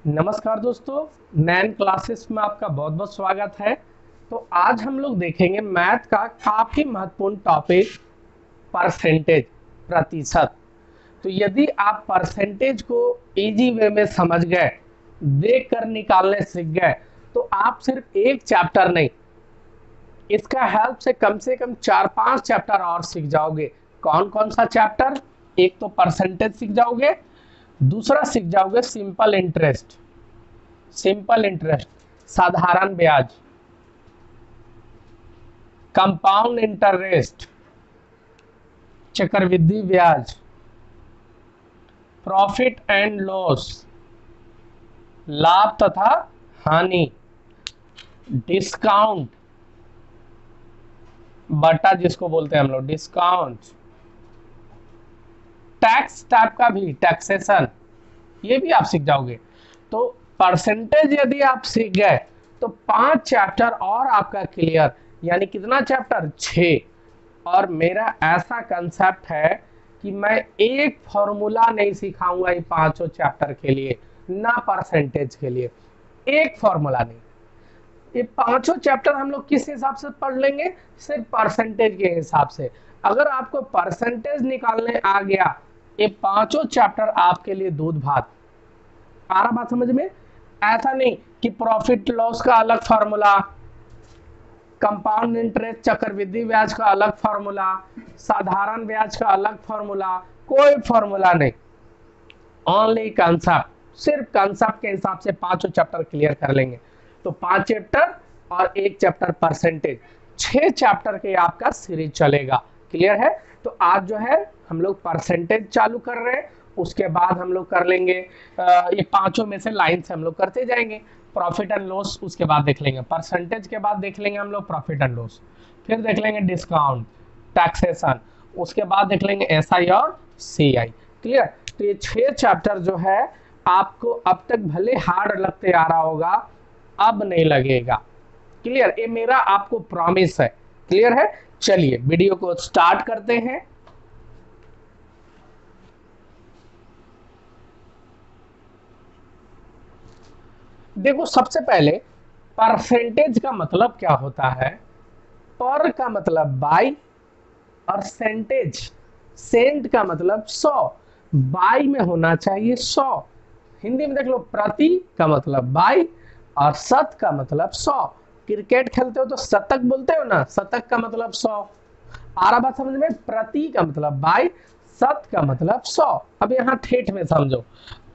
नमस्कार दोस्तों, नैन क्लासेस में आपका बहुत बहुत स्वागत है। तो आज हम लोग देखेंगे मैथ का काफी महत्वपूर्ण टॉपिक परसेंटेज, प्रतिशत। तो यदि आप परसेंटेज को इजी वे में समझ गए, देख कर निकालने सीख गए, तो आप सिर्फ एक चैप्टर नहीं, इसका हेल्प से कम 4-5 चैप्टर और सीख जाओगे। कौन कौन सा चैप्टर? एक तो परसेंटेज सीख जाओगे, दूसरा सीख जाओगे सिंपल इंटरेस्ट, साधारण ब्याज, कंपाउंड इंटरेस्ट, चक्रवृद्धि ब्याज, प्रॉफिट एंड लॉस, लाभ तथा हानि, डिस्काउंट बटा जिसको बोलते हैं हम लोग डिस्काउंट, टैक्स टाइप का भी टैक्सेशन, ये भी आप सीख जाओगे। तो परसेंटेज यदि आप सीख गए तो 5 चैप्टर और आपका क्लियर, यानी कितना चैप्टर? 6। और मेरा ऐसा कंसेप्ट है कि मैं एक फॉर्मूला नहीं सिखाऊंगा ये पांचों चैप्टर के लिए, ना परसेंटेज के लिए, एक फॉर्मूला नहीं। ये पांचों चैप्टर हम लोग किस हिसाब से पढ़ लेंगे? सिर्फ परसेंटेज के हिसाब से। अगर आपको परसेंटेज निकालने आ गया, ये पांचों चैप्टर आपके लिए दूध भात। आ रहा बात समझ में? ऐसा नहीं कि प्रॉफिट लॉस का अलग फॉर्मूला, कंपाउंड इंटरेस्ट चक्रवृद्धि ब्याज का अलग फॉर्मूला, साधारण ब्याज का अलग फॉर्मूला, कोई फॉर्मूला नहीं, ओनली कंसेप्ट। सिर्फ कंसेप्ट के हिसाब से पांचों चैप्टर क्लियर कर लेंगे। तो 5 चैप्टर और एक चैप्टर परसेंटेज, 6 चैप्टर के आपका सीरीज चलेगा। क्लियर है? तो आज जो है हम लोग परसेंटेज चालू कर रहे हैं, उसके बाद हम लोग कर लेंगे ये पांचों में से लाइन से हम लोग करते जाएंगे। प्रॉफिट एंड लॉस उसके बाद देख लेंगे, परसेंटेज के बाद देख लेंगे हम लोग प्रॉफिट एंड लॉस, फिर देख लेंगे डिस्काउंट, टैक्सेशन, उसके बाद देख लेंगे एसआई और सीआई। क्लियर? तो ये 6 चैप्टर जो है आपको अब तक भले हार्ड लगते आ रहा होगा, अब नहीं लगेगा। क्लियर? ये मेरा आपको प्रॉमिस है। क्लियर है? चलिए वीडियो को स्टार्ट करते हैं। देखो, सबसे पहले परसेंटेज का मतलब क्या होता है? पर का मतलब बाई, और सेंट का मतलब 100, बाई में होना चाहिए 100। हिंदी में देख लो, प्रति का मतलब बाई और शत का मतलब 100। क्रिकेट खेलते हो तो शतक बोलते हो ना, शतक का मतलब 100। आ रहा बात समझ में? प्रति का मतलब बाई, शत का मतलब 100। अब यहाँ ठेठ में समझो,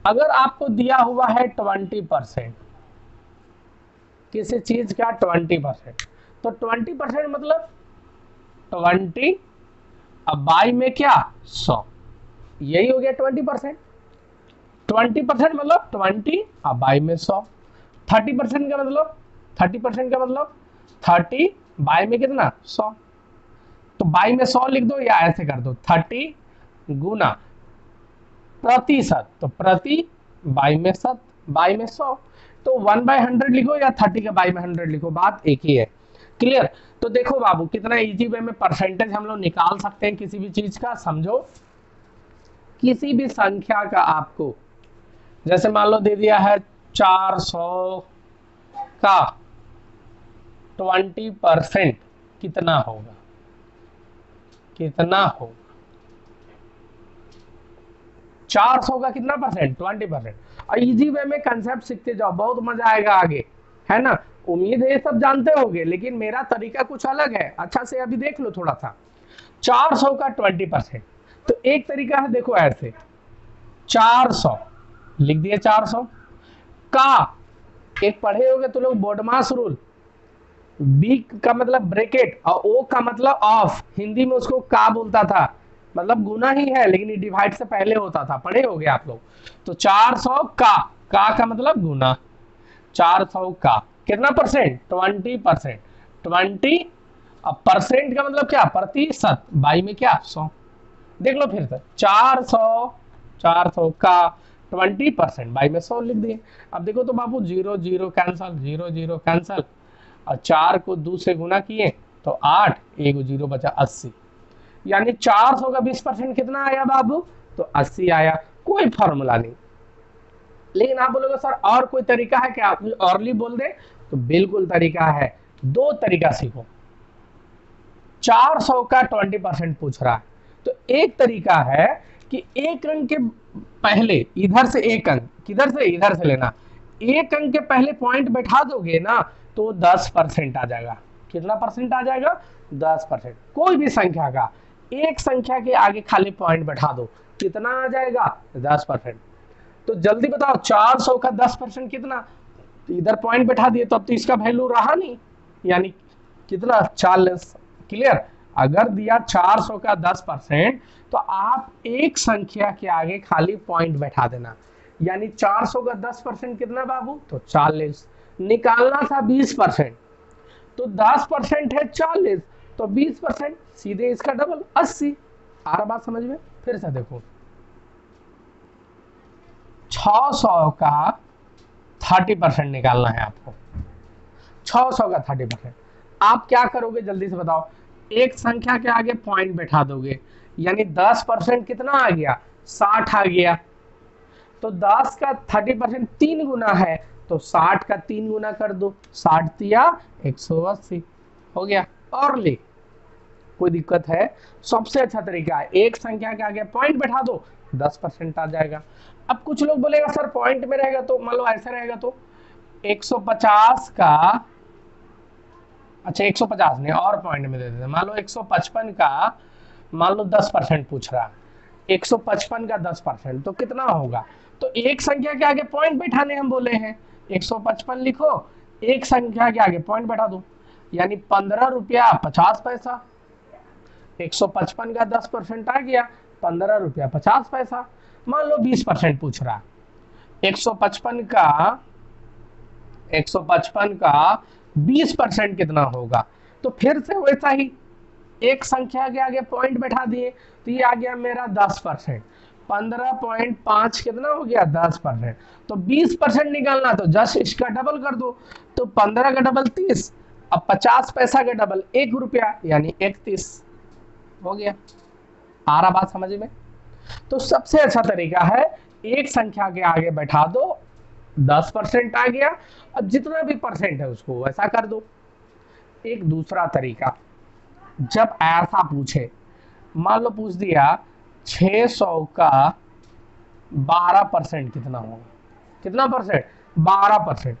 अगर आपको दिया हुआ है 20%, किसी चीज का 20%, तो 20% मतलब 20, अब बाई में क्या? 100, यही हो गया 20%। 20% मतलब 20, अब बाई में 100। 30% का मतलब 30 बाई में कितना? 100। तो बाई में 100 लिख दो या ऐसे कर दो 30 गुना प्रतिशत, तो प्रति बाई में शत, बाई में 100। तो 1/100 लिखो या 30 के बाई में 100 लिखो, बात एक ही है। क्लियर? तो देखो बाबू, कितना इजी वे में परसेंटेज हम लोग निकाल सकते हैं किसी भी चीज का। समझो, किसी भी संख्या का आपको, जैसे मान लो दे दिया है 400 का 20%, कितना होगा? कितना होगा 400 का कितना परसेंट? 20%। और इजी वे में कंसेप्ट सीखते जाओ, बहुत मजा आएगा आगे, है ना? उम्मीद है ये सब जानते होगे, लेकिन मेरा तरीका कुछ अलग है। अच्छा से अभी देख लो थोड़ा सा। 400 का 20%, तो एक तरीका है, देखो ऐसे 400 लिख दिए, 400 का, एक पढ़े होगे तो लोग बोडमास रूल, बी का मतलब ब्रैकेट और ओ का मतलब ऑफ, हिंदी में उसको का बोलता था, मतलब गुना ही है, लेकिन ये डिवाइड से पहले होता था, पढ़े होगे आप लोग। तो 400 का मतलब गुना, 400 का कितना परसेंट? 20%। 20, अब परसेंट का मतलब क्या? प्रतिशत, बाई में क्या? 100। देख लो फिर से, 400 का 20%, बाई में 100 लिख दिए। अब देखो तो बाबू, 0 0 कैंसल, 0 0 कैंसल, और 4 को 2 से गुना किए तो 8, 1 0 बचा 80। यानी 400 का 20% कितना आया बाबू? तो 80 आया। कोई फॉर्मूला नहीं, लेकिन आप बोलोगे सर और कोई तरीका है क्या, आप औरली बोल दे, तो बिल्कुल तरीका है। दो तरीका सीखो। 400 का 20% पूछ रहा है, तो एक तरीका है कि एक अंक के पहले इधर से एक अंक, किधर से, इधर से लेना, एक अंक के पहले पॉइंट बैठा दोगे ना तो 10% आ जाएगा। कितना परसेंट आ जाएगा? 10%। कोई भी संख्या का एक संख्या के आगे खाली पॉइंट बैठा दो, कितना आ जाएगा? 10%। तो जल्दी बताओ 400 का 10% कितना? इधर पॉइंट बैठा दिए तो अब तो इसका वैल्यू रहा नहीं, यानी कितना? 40। क्लियर? अगर दिया 400 का 10% तो आप एक संख्या के आगे खाली पॉइंट बैठा देना, यानी 400 का 10% कितना बाबू? तो 40। निकालना था 20%, तो 10% है 40, तो 20% सीधे इसका डबल 80। आ रहा बात समझ में? फिर से देखो, 600 का 30% निकालना है आपको। 600 का 30%। आप क्या करोगे जल्दी से बताओ? एक संख्या के आगे पॉइंट बैठा दोगे, यानी 10% कितना आ गया? 60 आ गया। तो 10 का 30% 3 गुना है, तो 60 का 3 गुना कर दो, 60 दिया 180, हो गया। और ले, कोई दिक्कत है? सबसे अच्छा तरीका है एक संख्या के आगे पॉइंट बैठा दो, 10% आ जाएगा। अब कुछ लोग बोलेगा सर पॉइंट में रहेगा तो, मान लो ऐसे रहेगा तो 150 का, अच्छा 150 नहीं और पॉइंट में दे देते, मान लो 155 का, मान लो 10% पूछ रहा, 155 का 10% तो कितना होगा? तो एक संख्या के आगे पॉइंट बैठाने हम बोले हैं, 155 लिखो, एक संख्या के आगे पॉइंट बैठा दो, यानी 15 रुपया 50 पैसा। 155 का 10% आ गया 15 रुपया 50 पैसा। मान लो 20% पूछ रहा, 155 का 20% कितना होगा? तो फिर से वैसा ही एक संख्या के आगे पॉइंट बैठा दिए, तो ये आ गया मेरा 10%। 15.5 कितना हो गया? 10%। तो 20% निकालना, तो जस्ट इसका डबल कर दो, तो 15 का डबल 30, अब 50 पैसा का डबल 1 रुपया, यानी 31 हो गया। आ रहा बात समझ में? तो सबसे अच्छा तरीका है एक संख्या के आगे बैठा दो, 10% आ गया, अब जितना भी परसेंट है उसको वैसा कर दो। एक दूसरा तरीका, जब ऐसा पूछे, मान लो पूछ दिया 600 का 12% कितना होगा? कितना परसेंट? 12%।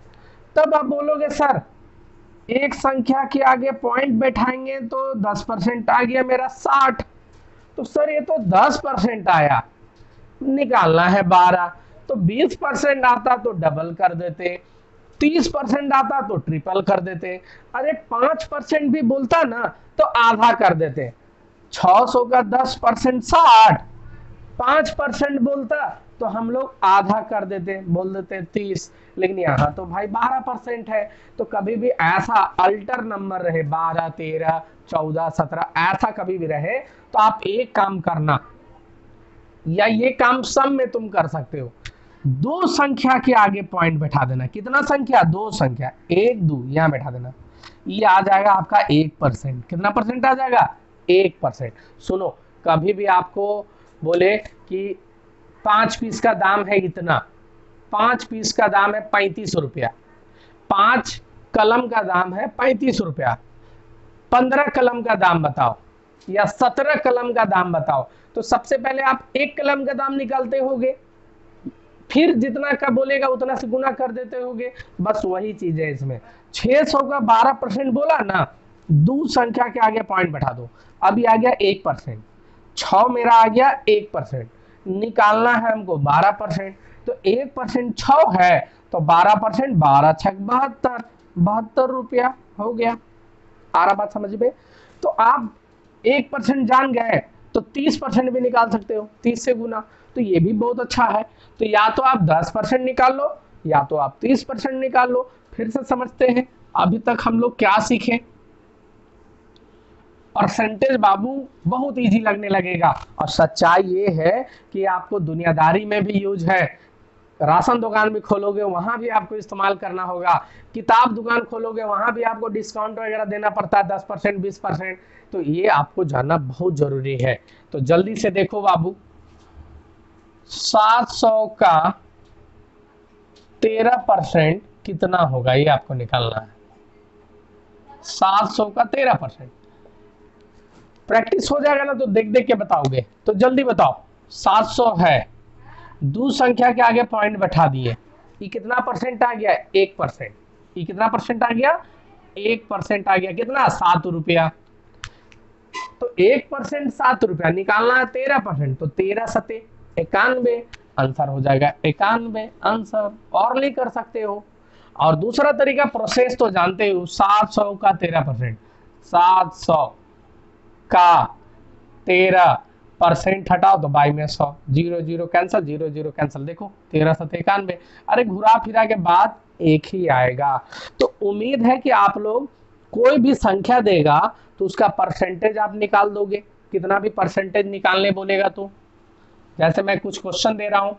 तब आप बोलोगे सर एक संख्या के आगे पॉइंट बैठाएंगे तो 10% आ गया मेरा 60, तो सर ये तो 10% आया, निकालना है 12, तो 20% आता तो डबल कर देते, 30% आता तो ट्रिपल कर देते, अरे 5% भी बोलता ना तो आधा कर देते। 600 का 10% 60, 5% बोलता तो हम लोग आधा कर देते, बोल देते 30, लेकिन यहाँ तो भाई 12% है, तो कभी भी ऐसा अल्टर नंबर रहे 12, 13, 14, 17 ऐसा कभी भी रहे तो आप एक काम करना, या ये काम सब में तुम कर सकते हो, दो संख्या के आगे पॉइंट बैठा देना। कितना संख्या? दो संख्या, 1 2 यहां बैठा देना, ये आ जाएगा आपका 1%। कितना परसेंट आ जाएगा? 1%। सुनो, कभी भी आपको बोले कि 5 पीस का दाम है इतना, 5 पीस का दाम है 35 रुपया, 5 कलम का दाम है 35 रुपया, 15 कलम का दाम बताओ या 17 कलम का दाम बताओ, तो सबसे पहले आप एक कलम का दाम निकालते होगे, फिर जितना का बोलेगा उतना से गुना कर देते होगे, बस वही चीज है इसमें। 600 का 12% बोला ना, दो संख्या के आगे पॉइंट बैठा दो, अभी आ गया 1%, 6 मेरा आ गया 1%, निकालना है हमको 12%, तो 1% 6 है, तो 12%, 12 छक 72, 72 रुपया हो गया। आ रहा बात समझ में? तो आप 1% जान गए तो 30% भी निकाल सकते हो, 30 से गुना, तो ये भी बहुत अच्छा है। तो या तो आप 10% निकाल लो या तो आप 30% निकाल लो। फिर से समझते हैं अभी तक हम लोग क्या सीखे। परसेंटेज बाबू बहुत इजी लगने लगेगा, और सच्चाई ये है कि आपको दुनियादारी में भी यूज है। राशन दुकान भी खोलोगे वहां भी आपको इस्तेमाल करना होगा, किताब दुकान खोलोगे वहां भी आपको डिस्काउंट वगैरह देना पड़ता है, 10% 20%, तो ये आपको जानना बहुत जरूरी है। तो जल्दी से देखो बाबू, 700 का 13% कितना होगा ये आपको निकालना है। 700 का 13%। प्रैक्टिस हो जाएगा ना तो देख देख के बताओगे। तो जल्दी बताओ, 700 है, दो संख्या के आगे पॉइंट बैठा दिए, ये कितना परसेंट आ गया? 1%। ये कितना परसेंट आ गया? 1% आ गया। कितना? 7 रुपया। तो 1% 7 रुपया, निकालना है 13%, तो 13 सते 91, आंसर हो जाएगा 91 आंसर। और नहीं कर सकते हो। और दूसरा तरीका, प्रोसेस तो जानते हो, 700 का 13%, 700 का 13% हटाओ तो बाई में 100, 0 0 कैंसिल, 0 0 कैंसिल। देखो 13 सते 91। अरे घुरा फिरा के बाद एक ही आएगा। तो उम्मीद है कि आप लोग कोई भी संख्या देगा तो उसका परसेंटेज आप निकाल दोगे, कितना भी परसेंटेज निकालने बोलेगा तो। जैसे मैं कुछ क्वेश्चन दे रहा हूं,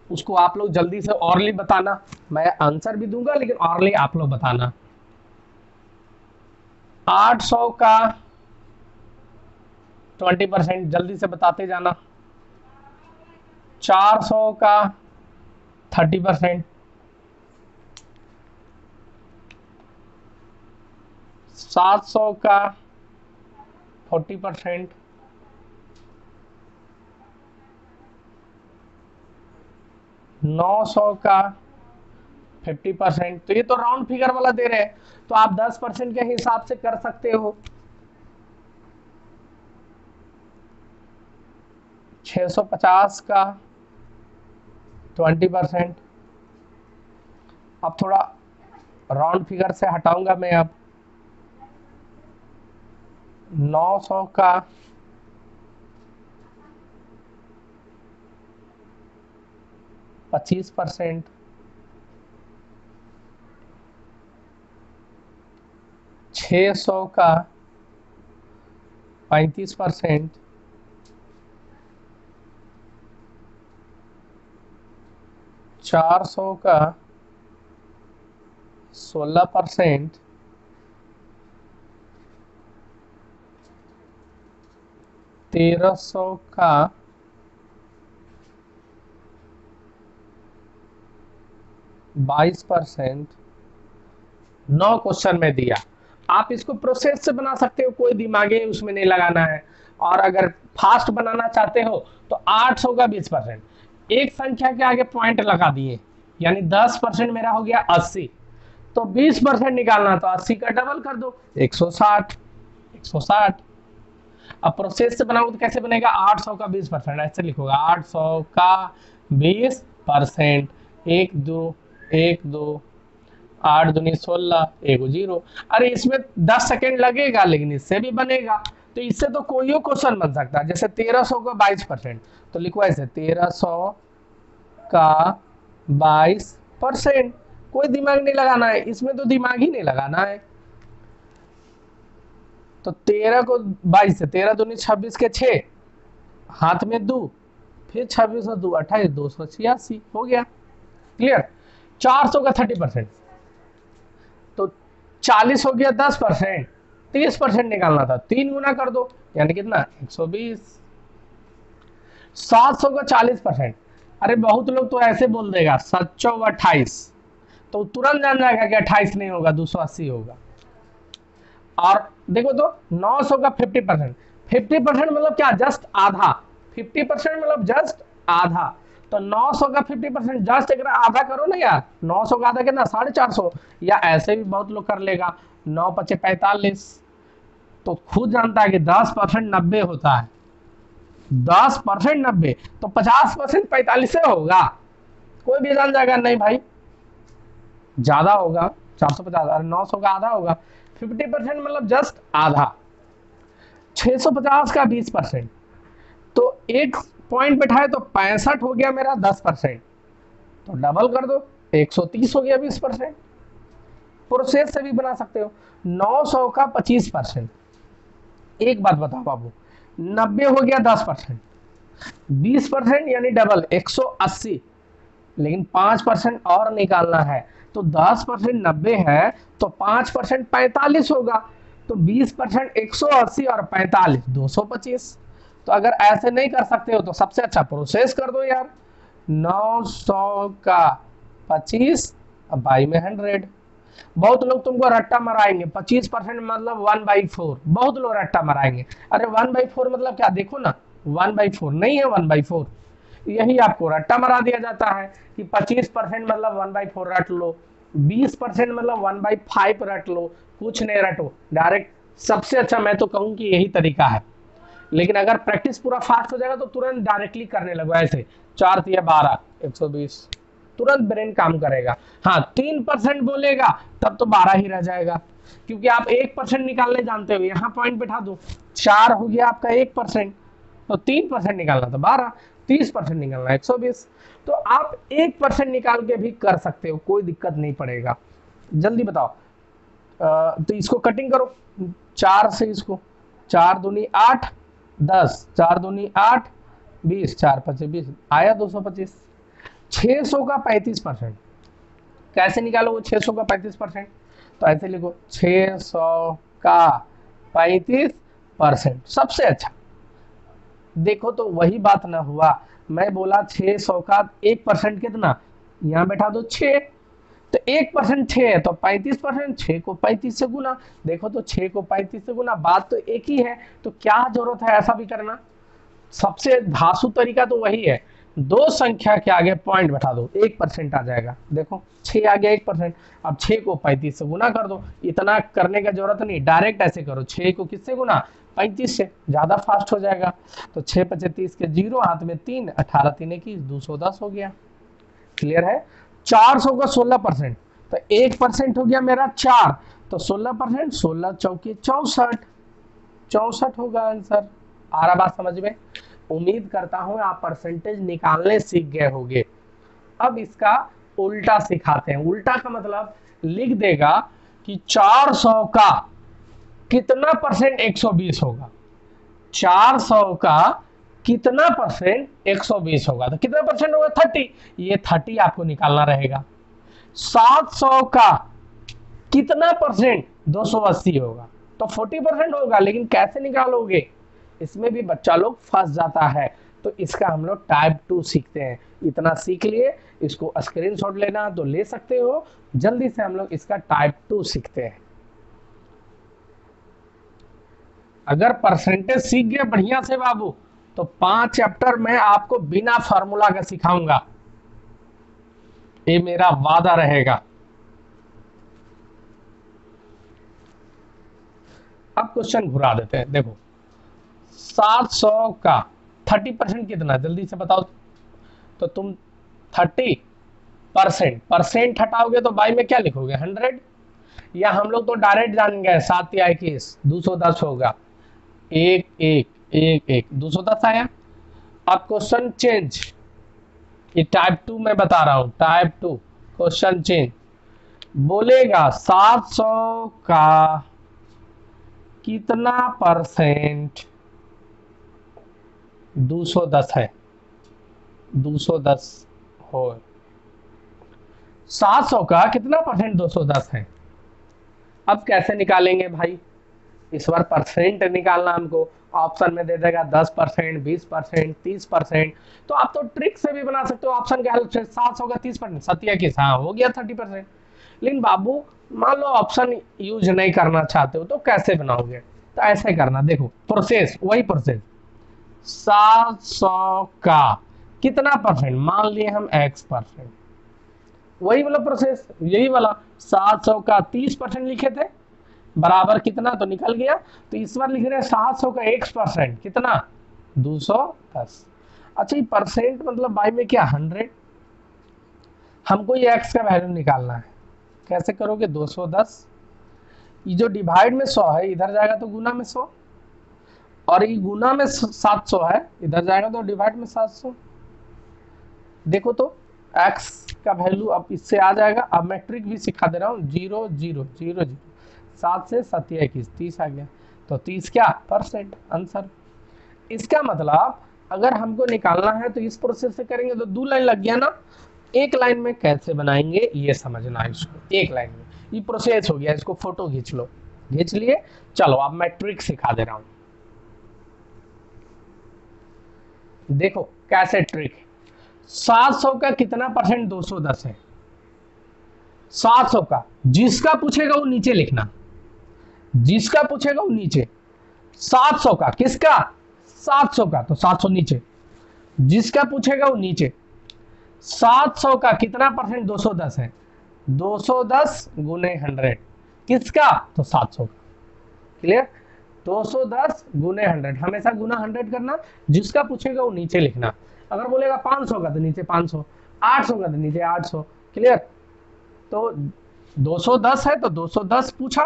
उसको आप लोग जल्दी से ऑरली बताना, मैं आंसर भी दूंगा लेकिन ऑरली आप लोग बताना। 800 का 20%, जल्दी से बताते जाना। 400 का 30%, 700 का 40%, 900 का 50%। तो ये तो राउंड फिगर वाला दे रहे हैं, तो आप 10% के हिसाब से कर सकते हो। 650 का 20%। अब थोड़ा राउंड फिगर से हटाऊंगा मैं। अब 900 का 25%, 600 का 35%, 400 का 16%, 1300 का 22%। 9 क्वेश्चन में दिया। आप इसको प्रोसेस से बना सकते हो, कोई दिमागे उसमें नहीं लगाना है। और अगर फास्ट बनाना चाहते हो तो 800 का 20%, एक संख्या के आगे पॉइंट लगा दिए, यानी 10% मेरा हो गया 80, तो 20% निकालना तो 80 का डबल कर दो, 160। 160। अब प्रोसेस से बनाओ तो कैसे बनेगा? 800 का 20%, ऐसे लिखोगा 800 का 20%, 1 2 1 2 8 दूनी 16, 1 0। अरे इसमें 10 सेकेंड लगेगा लेकिन इससे भी बनेगा। तो इससे तो कोई क्वेश्चन बन सकता है। जैसे 1300 का 22%, तो लिखो ऐसे 1300 का 22%। कोई दिमाग नहीं लगाना है इसमें, तो दिमाग ही नहीं लगाना है। तो 13 को 22 से, 13 दूनी 26 के 6, हाथ में 2, फिर 26 और 2 28, 286 हो गया। क्लियर? 400 का 30%, तो 40 हो गया 10%, 30% निकालना था, 3 गुना कर दो, यानी कितना? 120। 700 का 40%, अरे बहुत लोग तो ऐसे बोल देगा 728, तो तुरंत जान जाएगा कि 28 नहीं होगा, 280 होगा। और देखो तो 900 का 50%, 50% मतलब क्या? जस्ट आधा। 50% मतलब जस्ट आधा। तो 900 का 50% जस्ट अगर आधा करो ना यार, 900 का आधा कितना? 450। या ऐसे भी बहुत लोग कर लेगा, 9 पचे 45। तो खुद जानता है कि 10% 90 होता है। 10% 90, तो 50% 45 से होगा। कोई भी जान जाएगा नहीं भाई ज्यादा होगा, 450। अरे 900 का आधा होगा, 50% मतलब जस्ट आधा। 650 का 20%, तो एक पॉइंट बैठाए तो 65 हो गया मेरा 10%, तो डबल कर दो, 130 हो गया 20%। प्रोसेस से भी बना सकते हो। 900 का 25%, एक बात बताओ बाबू, 90 हो गया 10%, 20% यानी डबल 180, लेकिन 5% और निकालना है। तो 10% 90 है, तो 5% 45 होगा, तो 20% 180 और 45 225। तो अगर ऐसे नहीं कर सकते हो तो सबसे अच्छा प्रोसेस कर दो यार। 900 का 25 बाई में 100। बहुत लोग तुमको रट्टा मराएंगे, 25% मतलब 1/4, बहुत लोग रट्टा मराएंगे। अरे 1/4 मतलब क्या, देखो ना 1/4 नहीं है, 1/4 यही आपको रट्टा मरा दिया जाता है कि 25% मतलब 1/4 रट लो, 20% मतलब 1/5 रट लो, कुछ नहीं रटो डायरेक्ट। सबसे अच्छा मैं तो कहूँ कि यही तरीका है, लेकिन अगर प्रैक्टिस पूरा फास्ट हो जाएगा तो तुरंत डायरेक्टली करने लगो ऐसे, 4 तिया 12 120, तुरंत ब्रेन काम करेगा। हाँ 3% बोलेगा तब तो 12 ही रह जाएगा, क्योंकि आप 1% निकालने जानते हो। यहाँ पॉइंट बैठा दो, 4 हो गया आपका 1%, तो 3% निकालना तो 12, 30% निकालना 120। तो आप 1% निकाल के भी कर सकते हो, कोई दिक्कत नहीं पड़ेगा। जल्दी बताओ। तो इसको कटिंग करो 4 से, इसको 4 दूनी 8 10, 4 दूनी 8 20, 4 5 20 आया 225। 600 का 35% कैसे निकालोगे? 600 का 35%, तो ऐसे लिखो 600 का 35% सबसे अच्छा। देखो तो वही बात ना हुआ, मैं बोला 600 का 1% कितना, यहाँ बैठा दो 6, तो 1% 6 है, तो 35% 6 को 35 से गुना। देखो तो 6 को 35 से गुना, बात तो एक ही है, तो क्या जरूरत है ऐसा भी करना। सबसे धांसू तरीका तो वही है, दो संख्या के आगे पॉइंट बैठा दो, 1% आ जाएगा। देखो 6 आ गया 1%, अब 6 को 35 से गुना कर दो। इतना करने का जरूरत नहीं, डायरेक्ट ऐसे करो, 6 को किससे गुना, 35 से, ज्यादा फास्ट हो जाएगा। तो 6 5 30 के 0, हाथ में 3, 18 3 21, 210 हो गया। क्लियर है? 400 का 16%, तो 1% हो गया मेरा 4, तो 16%, 16 चौके 64, 64 होगा आंसर। आ रहा बात समझ में? उम्मीद करता हूं आप परसेंटेज निकालने सीख गए होंगे। अब इसका उल्टा सिखाते हैं। उल्टा का मतलब लिख देगा कि 400 का कितना परसेंट 120 होगा, 400 का कितना परसेंट 120 होगा, तो कितना परसेंट होगा 30, ये 30 आपको निकालना रहेगा। 700 का कितना परसेंट 280 होगा, तो 40% होगा, लेकिन कैसे निकालोगे, इसमें भी बच्चा लोग फंस जाता है। तो इसका हम लोग टाइप 2 सीखते हैं। इतना सीख लिए, इसको स्क्रीनशॉट लेना तो ले सकते हो। जल्दी से हम लोग इसका टाइप 2 सीखते हैं। अगर परसेंटेज सीख गए बढ़िया से बाबू, तो 5 चैप्टर में आपको बिना फार्मूला का सिखाऊंगा, ये मेरा वादा रहेगा। अब क्वेश्चन घुरा देते हैं। देखो 700 का 30% कितना, जल्दी से बताओ। तो तुम 30% परसेंट हटाओगे तो बाई में क्या लिखोगे, 100, या हम लोग तो डायरेक्ट जान गए 7 या 21, 210 होगा। 1 1 1 1 210 आया। अब क्वेश्चन चेंज, ये टाइप 2 में बता रहा हूं, टाइप 2 क्वेश्चन चेंज। बोलेगा 700 का कितना परसेंट 210 है, 210 हो, 700 का कितना परसेंट 210 है। अब कैसे निकालेंगे भाई, इस बार परसेंट निकालना हमको। ऑप्शन में दे देगा 10%, 20%, 30%, तो आप तो ट्रिक से भी बना सकते हो ऑप्शन के हेल्प से। 700 का 30%, सत्या किस, हाँ हो गया 30%। लेकिन बाबू मान लो ऑप्शन यूज नहीं करना चाहते हो, तो कैसे बनाओगे, तो ऐसे करना। देखो प्रोसेस, वही प्रोसेस, 700 का कितना परसेंट, मान लिए हम x%, वही वाला प्रोसेस, यही वाला 700 का 30% लिखे थे, बराबर कितना, तो निकल गया। तो इस बार लिख रहे हैं 700 का x% कितना, 210। अच्छा ये परसेंट मतलब बाई में क्या, 100। हमको ये x का वैल्यू निकालना है, कैसे करोगे, 210, ये जो डिवाइड में 100 है इधर जाएगा तो गुना में 100, और ये गुना में 700 है, इधर जाएगा तो डिवाइड में 700। देखो तो x का वैल्यू अब इससे आ जाएगा। अब मैं ट्रिक भी सिखा दे रहा हूँ, 0 0 0 0, 7 से 7 21, 30 आ गया, तो 30 क्या परसेंट आंसर। इसका मतलब अगर हमको निकालना है तो इस प्रोसेस से करेंगे तो 2 लाइन लग गया ना, एक लाइन में कैसे बनाएंगे ये समझना है इसको, एक लाइन में ये प्रोसेस हो गया। इसको फोटो खींच लो, खींच लिए, चलो अब मैं ट्रिक सिखा दे रहा हूं। देखो कैसे ट्रिक, 700 का कितना परसेंट 210 है, 700 का, जिसका पूछेगा वो नीचे लिखना, जिसका पूछेगा वो नीचे। 700 का, किसका? 700 का, तो 700 नीचे, जिसका पूछेगा वो नीचे। 700 का कितना परसेंट? 210 है, 210 गुने 100, किसका? तो 700 का। क्लियर? 210 गुने 100, हमेशा गुना 100 करना, जिसका पूछेगा वो नीचे लिखना। अगर बोलेगा 500 का तो नीचे 500, 800 का तो नीचे 800। क्लियर? तो 210 है तो 210 पूछा,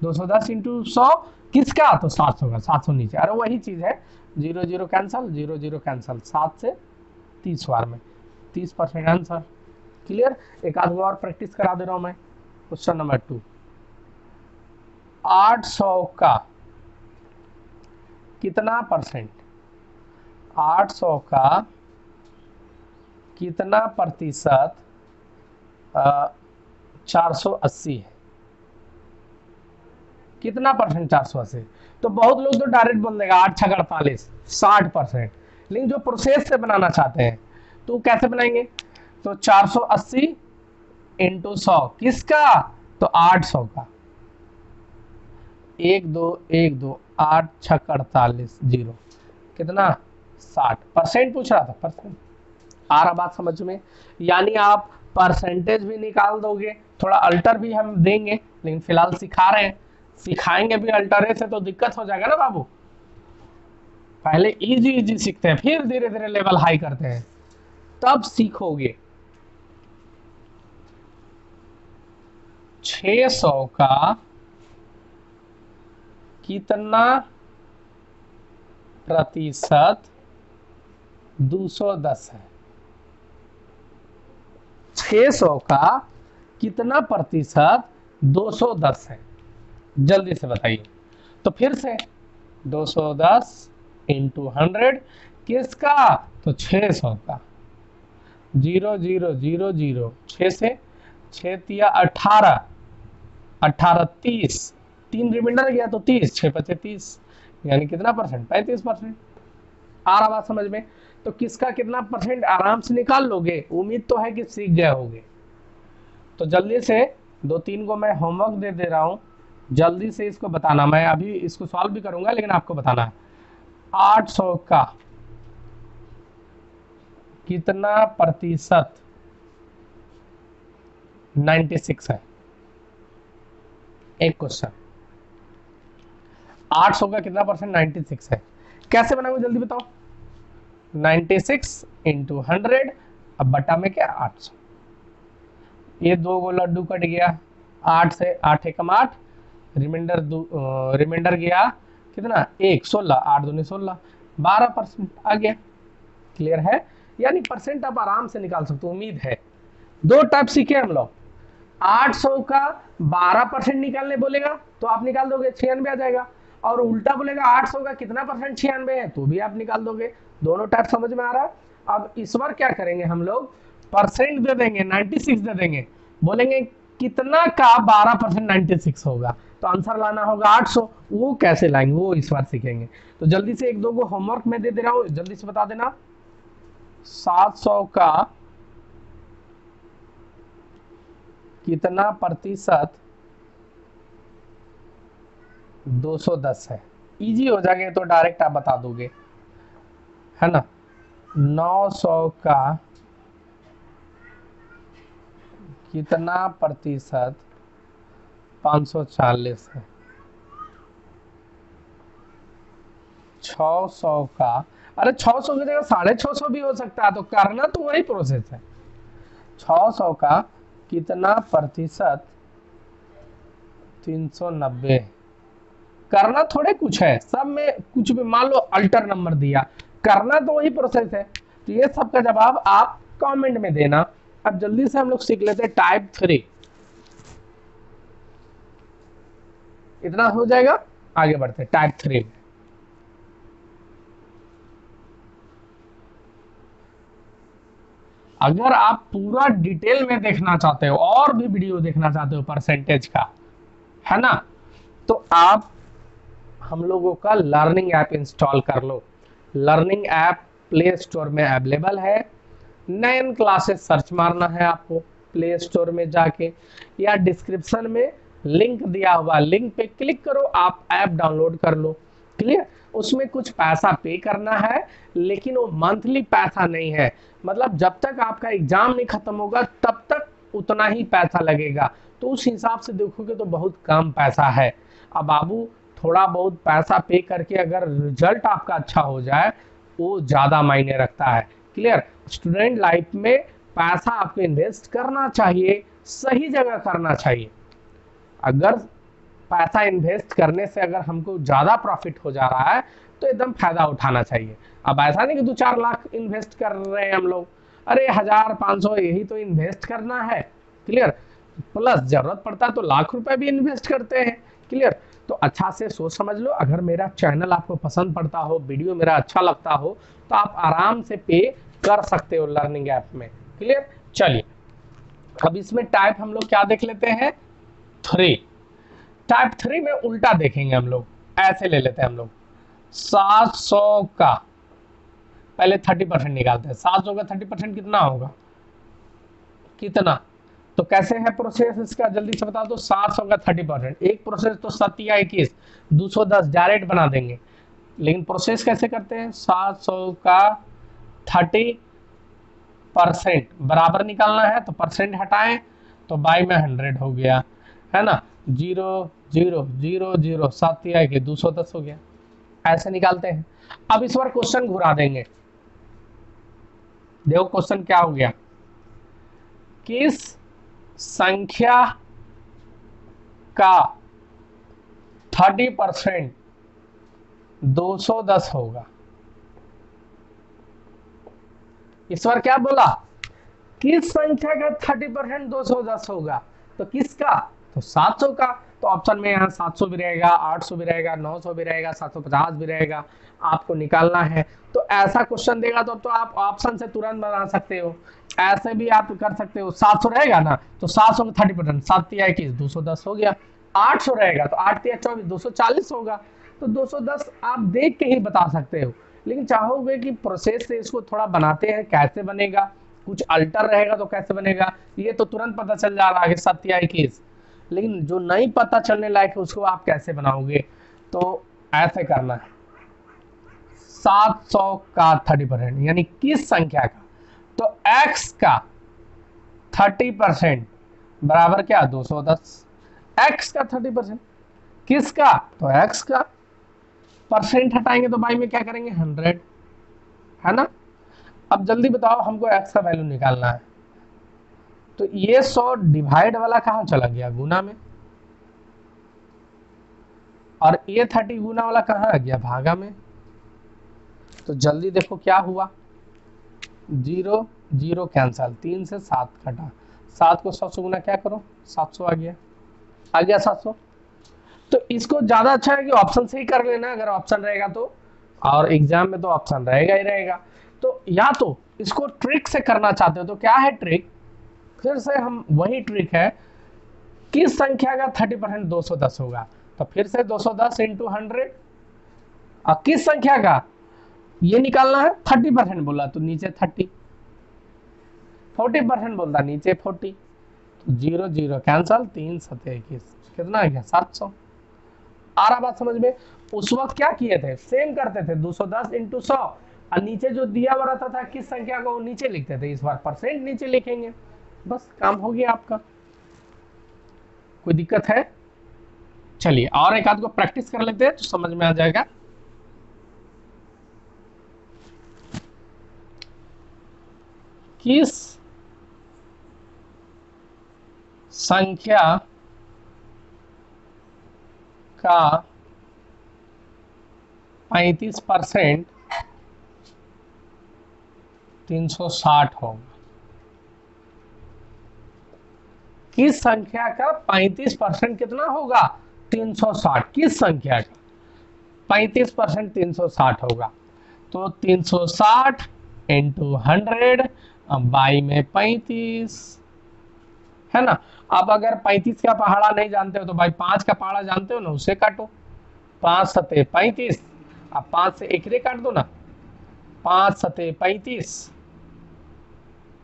210 इंटू 100 किसका? तो 700 का, 700 नीचे। अरे वही चीज है, 0 0 कैंसल, 0 0 कैंसल, 7 से 30 बार में 30% आंसर। क्लियर? एक आध बार प्रैक्टिस करा दे रहा हूं मैं। क्वेश्चन नंबर 2, 800 का कितना परसेंट? 800 का कितना प्रतिशत 480 है? कितना परसेंट 480? तो बहुत लोग तो डायरेक्ट बोल देगा 8 छक 48, 60%। लेकिन जो प्रोसेस से बनाना चाहते हैं तो कैसे बनाएंगे? तो 480 इंटू 100 किसका? तो 800 का। 1 2 1 2 8 छक 48, 0 कितना? 60%। पूछ रहा था परसेंट। आ रहा बात समझ में? यानी आप परसेंटेज भी निकाल दोगे, थोड़ा अल्टर भी हम देंगे, लेकिन फिलहाल सिखा रहे हैं, सिखाएंगे भी अल्टरे से तो दिक्कत हो जाएगा ना बाबू। पहले इजी इजी सीखते हैं, फिर धीरे धीरे लेवल हाई करते हैं, तब सीखोगे। 600 का कितना प्रतिशत 210 है? 600 का कितना प्रतिशत 210 है? जल्दी से बताइए। तो फिर से 210 इंटू 100 किसका? तो 600 का। 0 0 0 0, 6 से 6 तिया 18, 18 30, 3 रिमाइंडर गया तो 30, 6 बचे 30, यानी कितना परसेंट? 35%। आ रहा बात समझ में? तो किसका कितना परसेंट आराम से निकाल लोगे। उम्मीद तो है कि सीख गए होगे। तो जल्दी से 2-3 को मैं होमवर्क दे रहा हूं, जल्दी से इसको बताना। मैं अभी इसको सॉल्व भी करूंगा, लेकिन आपको बताना है 800 का कितना प्रतिशत 96 है? एक क्वेश्चन, 800 का कितना परसेंट 96 है? कैसे बनाओगे जल्दी बताओ। 96 इंटू 100, अब बटा में क्या? 800। ये 2 गो लड्डू कट गया, 8 से 8 एकम 8, रिमाइंडर गया कितना? 1, 16, 8 दूनी 16, 12% आ गया। क्लियर है? यानी परसेंट आप आराम से निकाल सकते हो। उम्मीद है 2 टाइप सीखे हम लोग। 800 का 12% निकालने बोलेगा तो आप निकाल दोगे, 96 आ जाएगा। और उल्टा बोलेगा 800 का कितना परसेंट 96 है, तो भी आप निकाल दोगे। दोनों टाइप समझ में आ रहा है? अब इस बार क्या करेंगे हम लोग? परसेंट दे देंगे, 96 दे देंगे, बोलेंगे कितना का 12% 96 होगा, तो आंसर लाना होगा 800। वो कैसे लाएंगे वो इस बार सीखेंगे। तो जल्दी से 1-2 को होमवर्क में दे रहा हूं, जल्दी से बता देना। 700 का कितना प्रतिशत 210 है? इजी हो जाएगा तो डायरेक्ट आप बता दोगे, है ना। 900 का कितना प्रतिशत 540 है? 600 का, अरे 600 की जगह 650 भी हो सकता है, तो करना तो वही प्रोसेस है। 600 का कितना प्रतिशत 390 है? करना थोड़े कुछ है, सब में कुछ भी मान लो अल्टर नंबर दिया, करना तो वही प्रोसेस है। तो ये सब का जवाब आप कमेंट में देना। अब जल्दी से हम लोग सीख लेते हैं टाइप 3। इतना हो जाएगा, आगे बढ़ते हैं टाइप 3 में। अगर आप पूरा डिटेल में देखना चाहते हो और भी वीडियो देखना चाहते हो परसेंटेज का, है ना, तो आप हम लोगों का लर्निंग ऐप इंस्टॉल कर लो। लर्निंग ऐप प्ले स्टोर में अवेलेबल है। 9 क्लासेस सर्च मारना है आपको, प्ले स्टोर में जाके, या डिस्क्रिप्शन में लिंक दिया हुआ, लिंक पे क्लिक करो, आप ऐप डाउनलोड कर लो। क्लियर? उसमें कुछ पैसा पे करना है, लेकिन वो मंथली पैसा नहीं है, मतलब जब तक आपका एग्जाम नहीं खत्म होगा तब तक उतना ही पैसा लगेगा। तो उस हिसाब से देखोगे तो बहुत कम पैसा है। अब बाबू थोड़ा बहुत पैसा पे करके अगर रिजल्ट आपका अच्छा हो जाए वो ज़्यादा मायने रखता है। क्लियर? स्टूडेंट लाइफ में पैसा आपको इन्वेस्ट करना चाहिए, सही जगह करना चाहिए। अगर पैसा इन्वेस्ट करने से अगर हमको ज़्यादा प्रॉफिट हो जा रहा है तो एकदम फायदा उठाना चाहिए। अब ऐसा नहीं कि 2-4 लाख इन्वेस्ट कर रहे हैं हम लोग, अरे 1000-500 यही तो इन्वेस्ट करना है। क्लियर? प्लस जरूरत पड़ता है तो लाख रुपए भी इन्वेस्ट करते हैं। क्लियर? तो अच्छा से सोच समझ लो। अगर मेरा चैनल आपको पसंद पड़ता हो, वीडियो मेरा अच्छा लगता हो, तो आप आराम से पे कर सकते हो लर्निंग ऐप में। क्लियर? चलिए अब इसमें टाइप हम लोग क्या देख लेते हैं, 3। टाइप 3 में उल्टा देखेंगे हम लोग, ऐसे ले लेते हैं हम लोग 700 का पहले 30% निकालते हैं। 700 का 30% कितना होगा, कितना? तो कैसे है प्रोसेस इसका, जल्दी से बता दो। 700 का 30%, एक प्रोसेस तो 7 या 21 210 डायरेक्ट बना देंगे, लेकिन प्रोसेस कैसे करते हैं, 700 का 30% बराबर निकालना है तो परसेंट हटाएं तो बाई में 100 हो गया, है ना। 0 0 0 0 7 या 21 210 हो गया। ऐसे निकालते हैं। अब इस बार क्वेश्चन घुरा देंगे। देखो क्वेश्चन क्या हो गया, किस संख्या का 30% 210 होगा। इस बार क्या बोला, किस संख्या का 30% 210 होगा, तो किसका, तो 700 का। तो ऑप्शन में यहाँ 700 भी रहेगा, 800 भी रहेगा, 900 भी रहेगा, 750 भी रहेगा, आपको निकालना है। तो ऐसा क्वेश्चन देगा तो अब तो आप ऑप्शन से तुरंत बना सकते हो, ऐसे भी आप कर सकते हो। 700 रहेगा ना तो 700 में 30%, 7 या 21 210 हो गया। 800 रहेगा तो 8 या 24 240 होगा। तो 210 आप देख के ही बता सकते हो, लेकिन चाहोगे कि प्रोसेस से इसको थोड़ा बनाते हैं, कैसे बनेगा, कुछ अल्टर रहेगा तो कैसे बनेगा, ये तो तुरंत पता चल जा रहा है कि 7 या 21, लेकिन जो नहीं पता चलने लायक है उसको आप कैसे बनाओगे। तो ऐसे करना है, 700 का 30% यानी किस संख्या का, तो x का 30% बराबर क्या, 210। x का 30% किसका, तो x का, परसेंट हटाएंगे तो बाई में क्या करेंगे 100, है ना। अब जल्दी बताओ हमको x का वैल्यू निकालना है। तो ये 100 डिवाइड वाला कहां चला गया, गुना में, और ये 30 गुना वाला कहां आ गया, भागा में। तो जल्दी देखो क्या हुआ, 0 0 कैंसल, 3 से 7 कटा, 7 को 100 से गुना क्या करो, 700 आ गया, 700। तो इसको ज्यादा अच्छा है कि ऑप्शन से ही कर लेना अगर ऑप्शन रहेगा तो, और एग्जाम में तो ऑप्शन रहेगा ही रहेगा। तो या तो इसको ट्रिक से करना चाहते हो तो क्या है ट्रिक, फिर से हम वही ट्रिक है, किस संख्या का 30% 210 होगा, तो फिर से 210 इंटू 100, और किस संख्या का ये निकालना है, 30% बोला तो नीचे 30, 40% बोलता नीचे 40, तो 0 0 कैंसल, 3 7 21 कितना आ गया, 700। आ रहा बात समझ में। उस वक्त क्या किए थे, सेम करते थे, 210 इंटू 100, और नीचे जो दिया हुआ रहता था किस संख्या को वो नीचे लिखते थे, इस बार परसेंट नीचे लिखेंगे, बस काम हो गया आपका। कोई दिक्कत है, चलिए और एक आध को प्रैक्टिस कर लेते हैं तो समझ में आ जाएगा। किस संख्या का 35% 360 होगा, किस संख्या का 35% कितना होगा, 360, किस संख्या का 35% 360 होगा, तो 360 इंटू 100 बाई में 35, है ना। अब अगर 35 का पहाड़ा नहीं जानते हो तो भाई 5 का पहाड़ा जानते हो ना, उसे काटो, 5 सते 35, अब 5 से एक रे काट दो ना, 5 सते 35,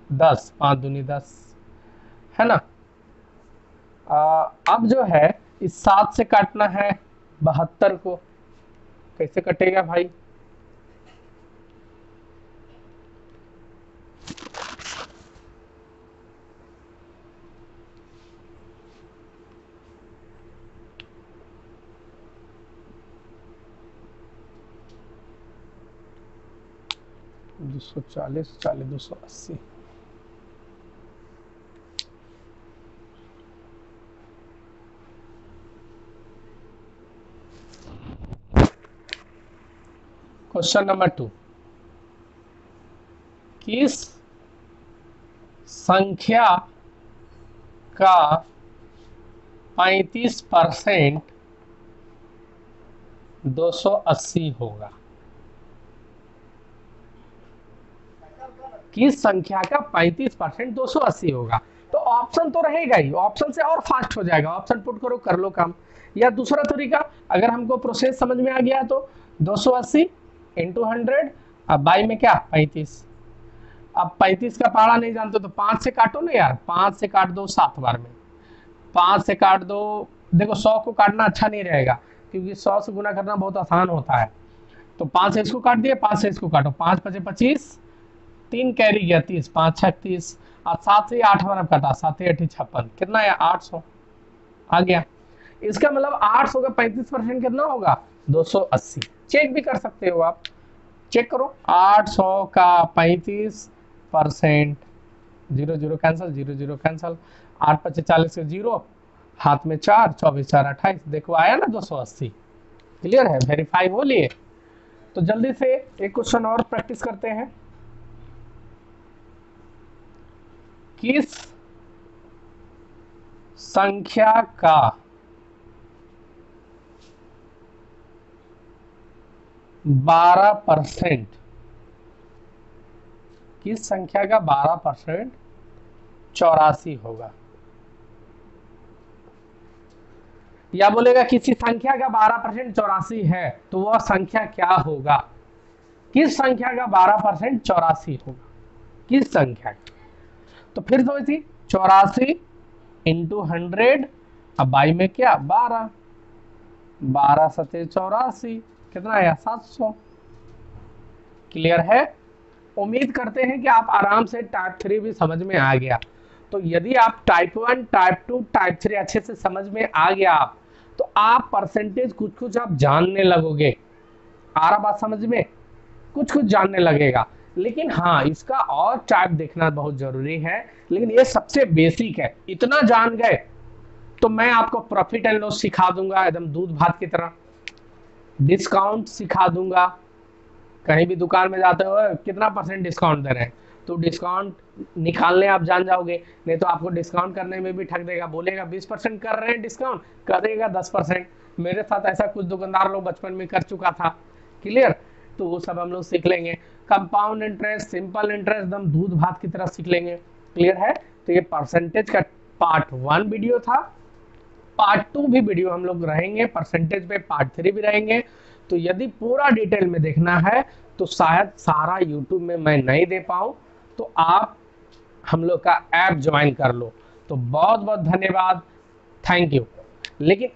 10 5 दूनी 10, है ना। अब जो है इस 7 से काटना है 72 को, कैसे कटेगा भाई? दो 240 40 280, क्वेश्चन नंबर 2, किस संख्या का 35% 280 होगा? किस संख्या का 35% 280 होगा? तो ऑप्शन तो रहेगा ही, ऑप्शन से और फास्ट हो जाएगा, ऑप्शन पुट करो कर लो काम। या दूसरा तरीका, अगर हमको प्रोसेस समझ में आ गया तो 280 इंटू 100, अब बाई में क्या 35। अब 35 का पारा नहीं जानते तो 5 से काटो ना यार, 5 से काट दो 7 बार में, 5 से काट दो। देखो 100 को काटना अच्छा नहीं रहेगा क्योंकि 100 से गुना करना बहुत आसान होता है। तो 5 से इसको काट दिया, 5 से इसको काटो, 5 5 25, 3 कैरी गया 30, 5 6 30, और 7 से 8 बार कटा, 7 8 56, कितना है 800 आ गया। इसका मतलब 800 का 35% कितना होगा 280। चेक भी कर सकते हो आप, चेक करो 800 का 35%, 0 0 कैंसिल, 0 0 कैंसिल, 8 5 40 से 0, हाथ में 4, 24 4 28, देखो आया ना 280। क्लियर है, वेरीफाई हो लिए। तो जल्दी से एक क्वेश्चन और प्रैक्टिस करते हैं। किस संख्या का 12%, किस संख्या का 12% 84 होगा? या बोलेगा किसी संख्या का 12% 84 है तो वह संख्या क्या होगा? किस संख्या का 12% 84 होगा? किस संख्या का? तो फिर तो इसी 84 इंटू 100, अब बाई में क्या 12, 12 सते 84, कितना आया 700। क्लियर है? उम्मीद करते हैं कि आप आराम से टाइप 3 भी समझ में आ गया। तो यदि आप टाइप 1 टाइप 2 टाइप 3 अच्छे से समझ में आ गया आप, तो आप परसेंटेज कुछ कुछ आप जानने लगोगे। आ रहा बात समझ में? कुछ कुछ जानने लगेगा। लेकिन हाँ, इसका और टाइप देखना बहुत जरूरी है, लेकिन ये सबसे बेसिक है। इतना जान गए तो मैं आपको प्रॉफिट एंड लॉस सिखा दूंगा एकदम दूध भात की तरह, डिस्काउंट सिखा दूंगा। कहीं भी दुकान में जाते हो कितना परसेंट डिस्काउंट दे रहे हैं, तो डिस्काउंट निकालने आप जान जाओगे, नहीं तो आपको डिस्काउंट करने में भी ठग देगा। बोलेगा 20% कर रहे हैं डिस्काउंट, करेगा 10%। मेरे साथ ऐसा कुछ दुकानदार लोग बचपन में कर चुका था। क्लियर? तो वो सब हम लोग सीख लेंगे। कंपाउंड इंटरेस्ट, सिंपल इंटरेस्ट एकदम दूध भात की तरह सीख लेंगे। क्लियर है? तो ये परसेंटेज का पार्ट 1 वीडियो था। पार्ट 2 भी वीडियो हम लोग रहेंगे, परसेंटेज पे पार्ट 3 भी रहेंगे। तो यदि पूरा डिटेल में देखना है तो शायद सारा यूट्यूब में मैं नहीं दे पाऊँ, तो आप हम लोग का ऐप ज्वाइन कर लो। तो बहुत बहुत धन्यवाद, थैंक यू। लेकिन